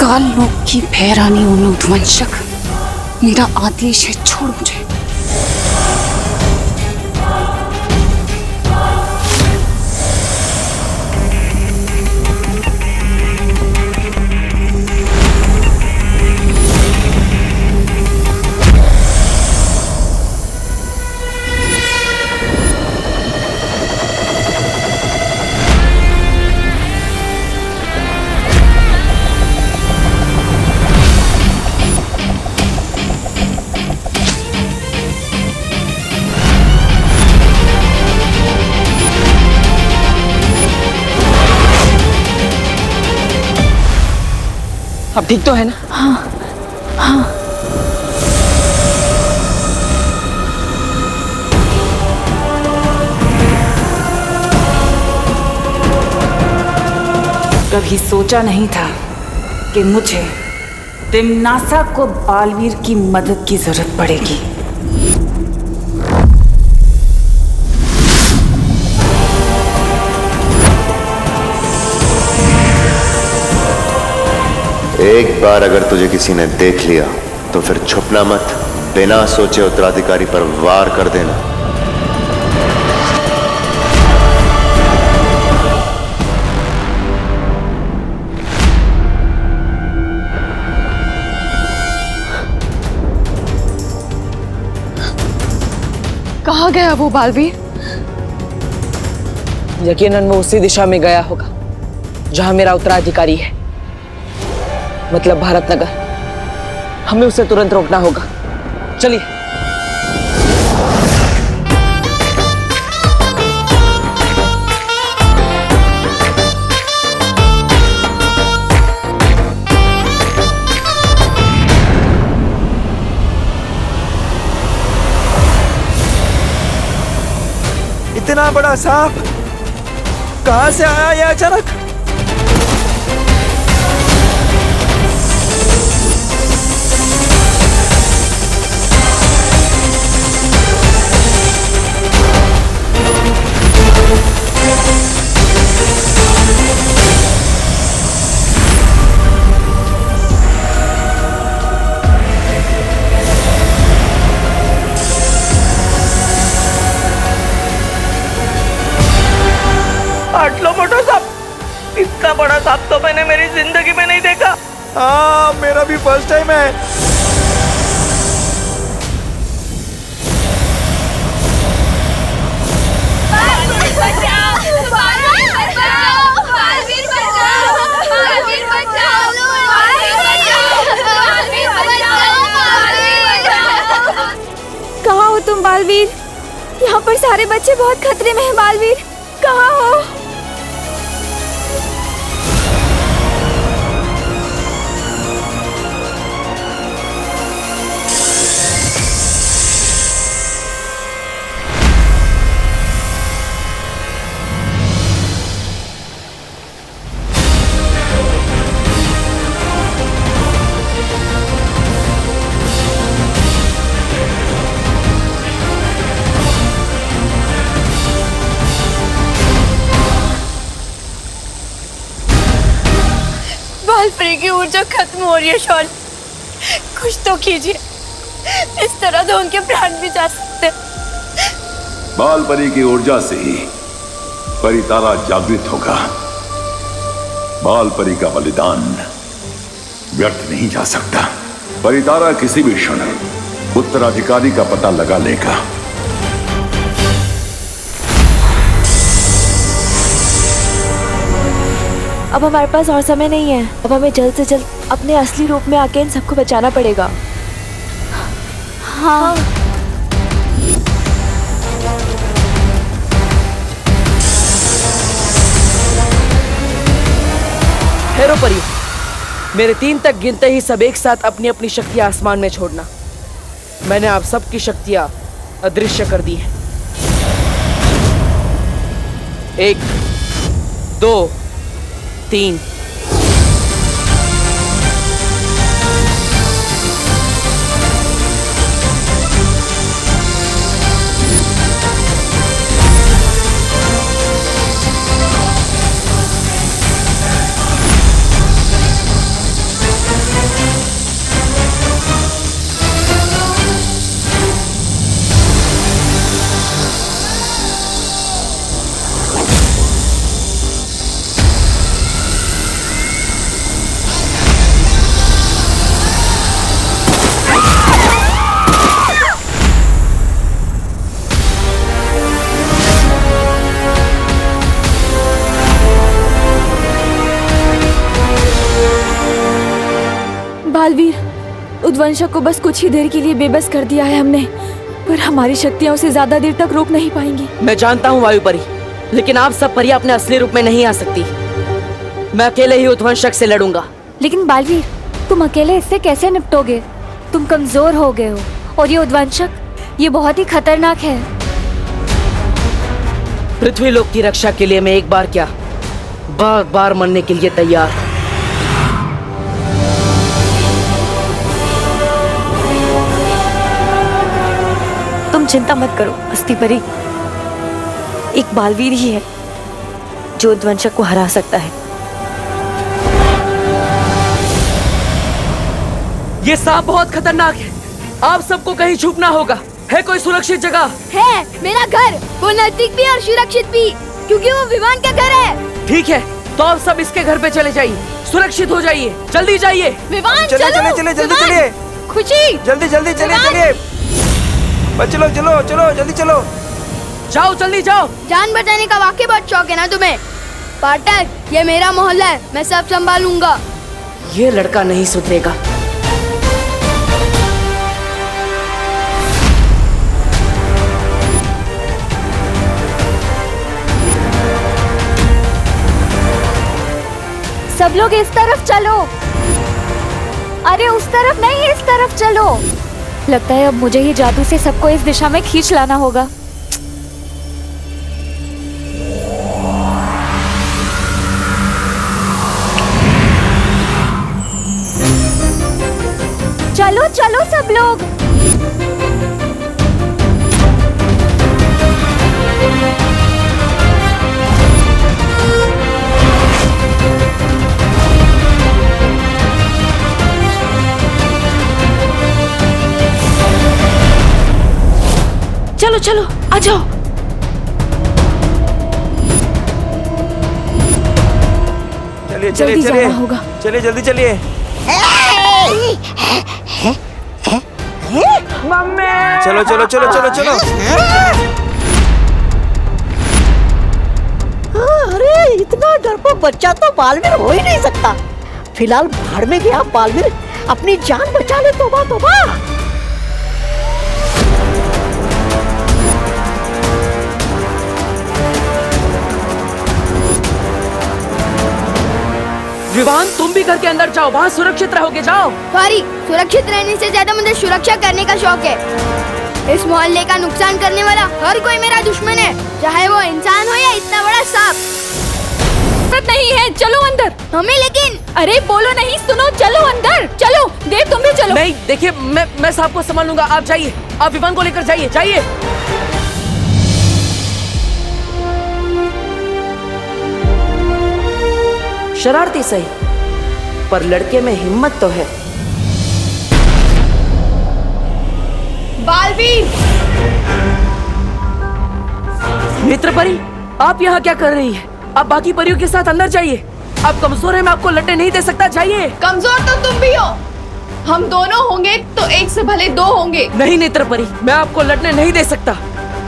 काल लोक की भैरानी उन्मूलवंशक, मेरा आदेश है, छोड़ मुझे। अब ठीक तो है ना? हाँ हाँ। कभी सोचा नहीं था कि मुझे तिम्नासा को बालवीर की मदद की जरूरत पड़ेगी। एक बार अगर तुझे किसी ने देख लिया तो फिर छुपना मत, बिना सोचे उत्तराधिकारी पर वार कर देना। कहाँ गया वो बालवीर? यकीनन वो उसी दिशा में गया होगा जहां मेरा उत्तराधिकारी है, मतलब भारतनगर। हमें उसे तुरंत रोकना होगा। चलिए। इतना बड़ा सांप कहां से आया ये अचानक? आटलो मोटो सांप, इतना बड़ा सांप तो मैंने मेरी जिंदगी में नहीं देखा। हाँ, मेरा भी फर्स्ट टाइम है। कहाँ हो तुम बालवीर? यहाँ पर सारे बच्चे बहुत खतरे में हैं बालवीर, कहाँ हो? बालपरी की ऊर्जा खत्म हो रही है शॉल, कुछ तो कीजिए, इस तरह तो उनके प्राण भी जा सकते। बालपरी की ऊर्जा से ही परितारा जागृत होगा। बालपरी का बलिदान व्यर्थ नहीं जा सकता। परितारा किसी भी क्षण उत्तराधिकारी का पता लगा लेगा। अब हमारे पास और समय नहीं है। अब हमें जल्द से जल्द अपने असली रूप में आके इन सबको बचाना पड़ेगा। हाँ। ठहरो परी, मेरे 3 तक गिनते ही सब एक साथ अपनी अपनी शक्तियां आसमान में छोड़ना। मैंने आप सबकी शक्तियां अदृश्य कर दी हैं। 1, 2, 3। बालवीर, उद्वंशक को बस कुछ ही देर के लिए बेबस कर दिया है हमने, पर हमारी शक्तियां उसे ज्यादा देर तक रोक नहीं पाएंगी। मैं जानता हूँ वायु परी, लेकिन आप सब परियां अपने असली रूप में नहीं आ सकती। मैं अकेले ही उद्वंशक से लड़ूंगा। लेकिन बालवीर, तुम अकेले इससे कैसे निपटोगे? तुम कमजोर हो गए हो, और ये उद्वंशक, ये बहुत ही खतरनाक है। पृथ्वी लोक की रक्षा के लिए मैं एक बार क्या, बार बार मरने के लिए तैयार हूं। तुम चिंता मत करो अस्थि परी, एक बालवीर ही है जो उद्वंशक को हरा सकता है। ये सांप बहुत खतरनाक है, आप सबको कहीं छुपना होगा। है कोई सुरक्षित जगह? है मेरा घर, वो नजदीक भी और सुरक्षित भी, क्योंकि वो विमान का घर है। ठीक है, तो आप सब इसके घर पे चले जाइए, सुरक्षित हो जाइए, जल्दी जाइए। विमान चलिए चलो, चलिए चलिए जल्दी विमान। चलिए, खुशी, जल्दी जल्दी चलिए चलिए। बच्चे लोग चलो चलो जल्दी चलो। जाओ जल्दी जाओ। जान बचाने का वाकई बहुत शौक है ना तुम्हें? पाठक, ये मेरा मोहल्ला है, मैं सब संभालूंगा। ये लड़का नहीं सुधरेगा। सब लोग इस तरफ चलो। अरे उस तरफ नहीं, इस तरफ चलो। लगता है अब मुझे ही जादू से सबको इस दिशा में खींच लाना होगा। चलो चलो सब लोग। चलो चलो आ जाओ। चलिए चलिए जल्दी चलिए जाना होगा। चलिए जल्दी चलिए। चलो चलो चलो चलो चलो। अरे इतना डरपोक बच्चा तो बालवीर हो ही नहीं सकता। फिलहाल भाड़ में गया बालवीर, अपनी जान बचा ले। तोबा तोबा। विवान, तुम भी घर के अंदर जाओ, वहाँ सुरक्षित रहोगे, जाओ। सॉरी, सुरक्षित रहने से ज्यादा मुझे सुरक्षा करने का शौक है। इस मोहल्ले का नुकसान करने वाला हर कोई मेरा दुश्मन है, चाहे वो इंसान हो या इतना बड़ा सांप। नहीं है, चलो अंदर। हमें लेकिन। अरे बोलो नहीं, सुनो, चलो अंदर चलो। देव तुम भी चलो। नहीं, देखिए मैं सांप को संभाल लूंगा, आप जाइए, आप विवान को लेकर जाइए, जाइए। शरारती सही, पर लड़के में हिम्मत तो है। बालवीर, मित्र परी, आप यहाँ क्या कर रही है? आप बाकी परियों के साथ अंदर जाइए। आप कमजोर हैं, मैं आपको लड़ने नहीं दे सकता, जाइए। कमजोर तो तुम भी हो, हम दोनों होंगे तो एक से भले दो होंगे। नहीं नेत्र परी, मैं आपको लड़ने नहीं दे सकता।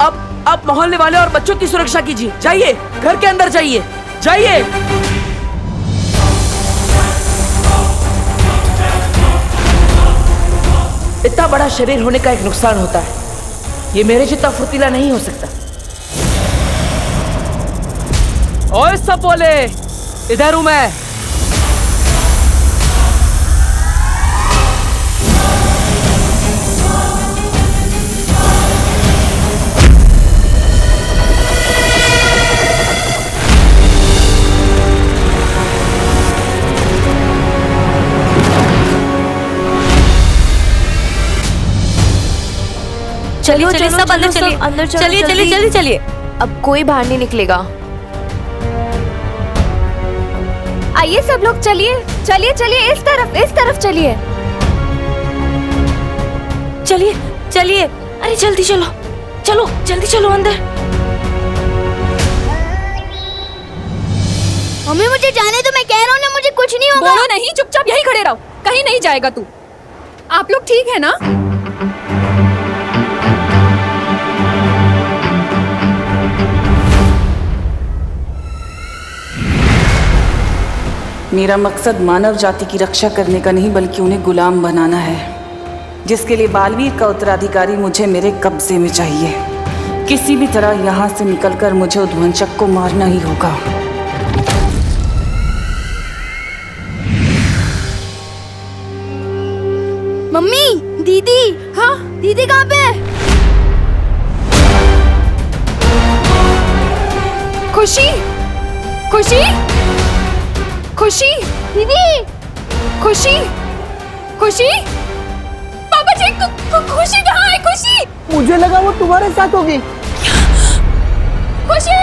अब आप मोहल्ले वाले और बच्चों की सुरक्षा कीजिए, जाइए, घर के अंदर जाइए, जाइए। इतना बड़ा शरीर होने का एक नुकसान होता है, ये मेरे जितना फुर्तीला नहीं हो सकता। ओए सब बोले, इधर हूं मैं। चलिए चलिए सब अंदर चलिए, अंदर चलिए चलिए जल्दी चलिए। अब कोई बाहर नहीं निकलेगा। आइए सब लोग, चलिए चलिए चलिए, इस तरफ चलिए। चलिए चलिए, अरे जल्दी चलो, चलो जल्दी चलो अंदर। मम्मी मुझे जाने दो, मैं कह रहा हूँ ना, मुझे कुछ नहीं होगा। बोलो नहीं, चुपचाप यहीं खड़े रहो, कहीं नहीं जाएगा तू। आप लोग ठीक है ना? मेरा मकसद मानव जाति की रक्षा करने का नहीं बल्कि उन्हें गुलाम बनाना है, जिसके लिए बालवीर का उत्तराधिकारी मुझे मेरे कब्जे में चाहिए। किसी भी तरह यहाँ से निकलकर मुझे उद्वंशक को मारना ही होगा। मम्मी, दीदी। हाँ, दीदी कहाँ पे है? खुशी, खुशी, खुशी, दीदी। खुशी, खुशी, पापा जी, खुशी कहाँ है? खुशी, मुझे लगा वो तुम्हारे साथ होगी। खुशी।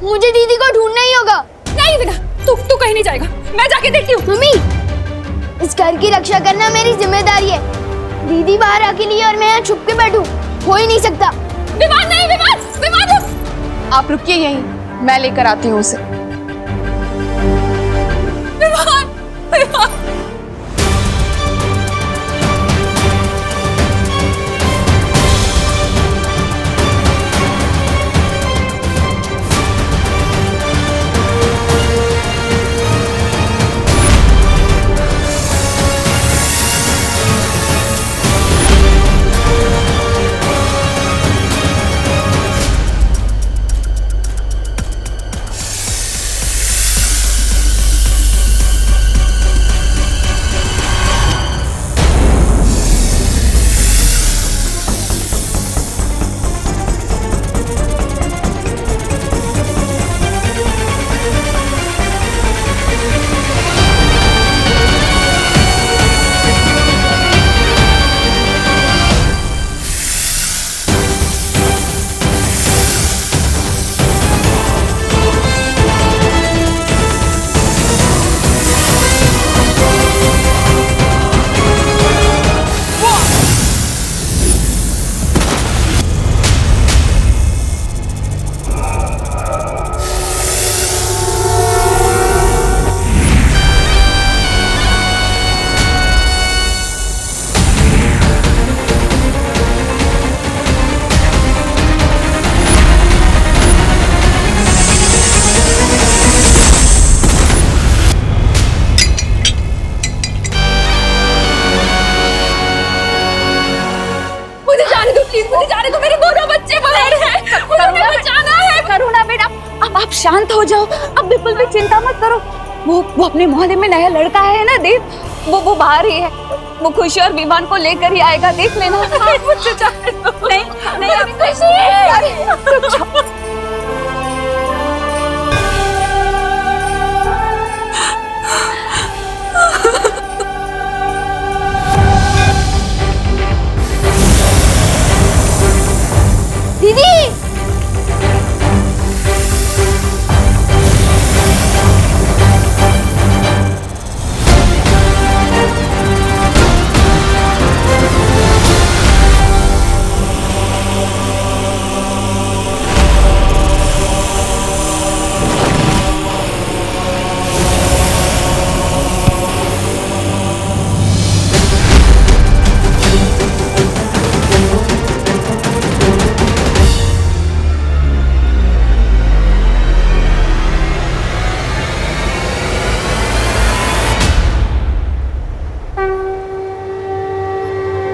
मुझे दीदी को ढूंढना ही होगा। नहीं बेटा, तू कहीं नहीं जाएगा, मैं जाके देखती हूँ। मम्मी, इस घर की रक्षा करना मेरी जिम्मेदारी है। दीदी बाहर अकेली है और मैं यहाँ छुप के बैठूं, हो ही नहीं सकता। विमान नहीं, विमान, विमान, आप रुकिए यहीं, मैं लेकर आती हूँ उसे। विमान, विमान। मुझे जाने दो, मेरे दोनों बच्चे बाहर हैं, मुझे बचाना है। करुणा बेटा, अब आप शांत हो जाओ, अब बिल्कुल भी चिंता मत करो। वो अपने मोहल्ले में नया लड़का है ना देव, वो बाहर ही है, वो खुशी और विमान को लेकर ही आएगा, देख लेना। मुझे जाने दो। नहीं नहीं खुशी, दीदी।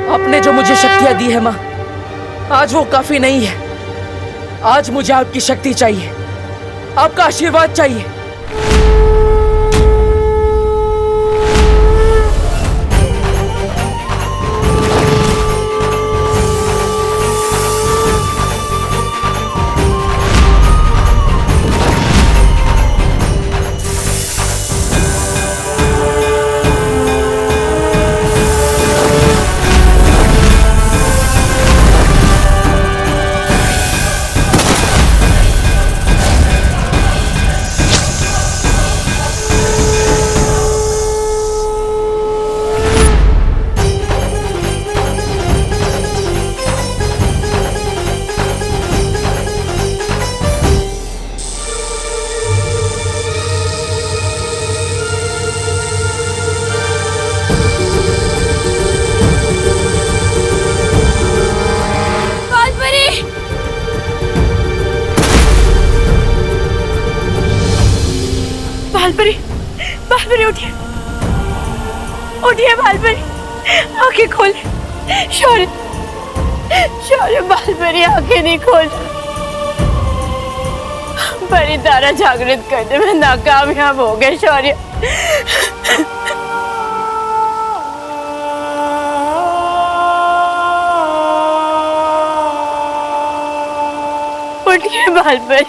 आपने जो मुझे शक्तियां दी है माँ, आज वो काफी नहीं है। आज मुझे आपकी शक्ति चाहिए, आपका आशीर्वाद चाहिए। बालपरी, बालपरी उठिए, उठिए बालपरी, आंखें खोल। शौर्य, शौर्य बालपरी आंखें नहीं खोल। परी तारा जागृत करने में नाकामयाब हो गए शौर्य। उठिए बालपरी।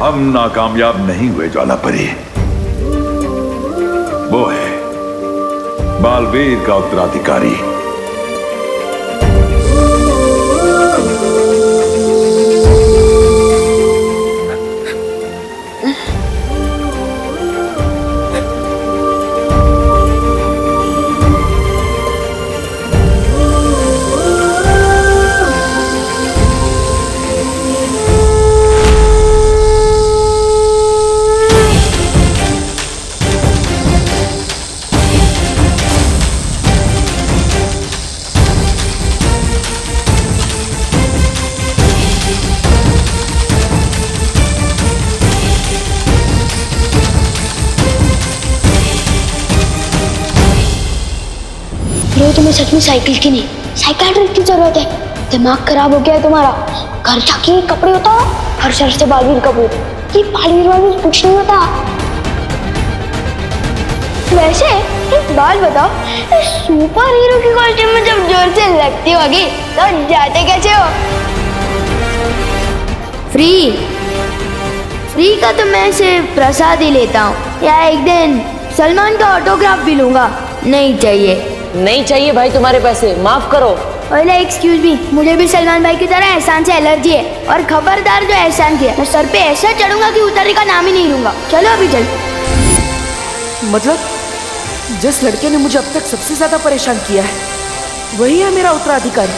हम नाकामयाब नहीं हुए ज्वालापरी। वो है बालवीर का उत्तराधिकारी। तुम्हें सच में साइकिल की नहीं साइकियाट्रिस्ट की जरूरत है। दिमाग खराब हो गया है तुम्हारा। घर जाके कपड़े उतारो, हर शहर से बालवीर कपूर। ये बालवीर वालवीर कुछ नहीं होता। वैसे एक बात बताओ, सुपर हीरो की कॉस्ट्यूम में जब जोर से लगती होगी तो जाते कैसे हो? फ्री का तो मैं सिर्फ प्रसाद ही लेता हूँ, या एक दिन सलमान का ऑटोग्राफ भी लूंगा। नहीं चाहिए। नहीं चाहिए भाई तुम्हारे पैसे, माफ करो। ओले एक्सक्यूज मी, मुझे भी सलमान भाई की तरह एहसान से एलर्जी है। और खबरदार जो एहसान किया, मैं सर पे ऐसा चढ़ूंगा कि उतरने का नाम ही नहीं लूंगा। चलो अभी चल। मतलब जिस लड़के ने मुझे अब तक सबसे ज्यादा परेशान किया है वही है मेरा उत्तराधिकारी।